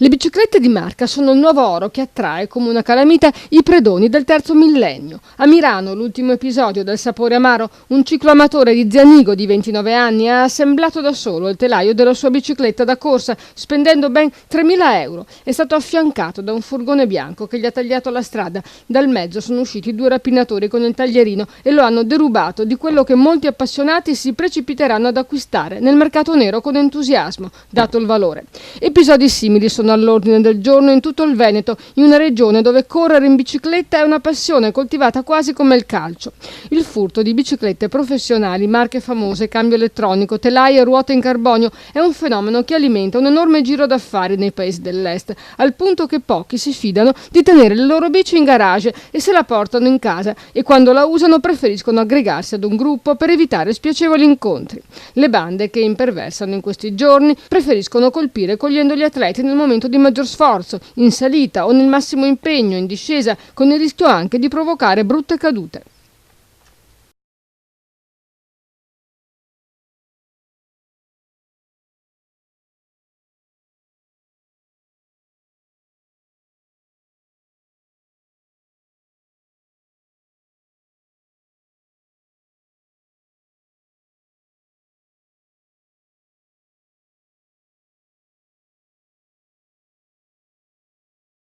Le biciclette di marca sono il nuovo oro che attrae come una calamita i predoni del terzo millennio. A Milano, l'ultimo episodio del Sapore Amaro, un cicloamatore di Zianigo di 29 anni ha assemblato da solo il telaio della sua bicicletta da corsa, spendendo ben 3.000 euro. È stato affiancato da un furgone bianco che gli ha tagliato la strada. Dal mezzo sono usciti 2 rapinatori con il taglierino e lo hanno derubato di quello che molti appassionati si precipiteranno ad acquistare nel mercato nero con entusiasmo, dato il valore. Episodi simili sono all'ordine del giorno in tutto il Veneto, in una regione dove correre in bicicletta è una passione coltivata quasi come il calcio. Il furto di biciclette professionali, marche famose, cambio elettronico, telaie e ruote in carbonio è un fenomeno che alimenta un enorme giro d'affari nei paesi dell'est, al punto che pochi si fidano di tenere le loro bici in garage e se la portano in casa, e quando la usano preferiscono aggregarsi ad un gruppo per evitare spiacevoli incontri. Le bande che imperversano in questi giorni preferiscono colpire cogliendo gli atleti nel momento di maggior sforzo, in salita o nel massimo impegno, in discesa, con il rischio anche di provocare brutte cadute.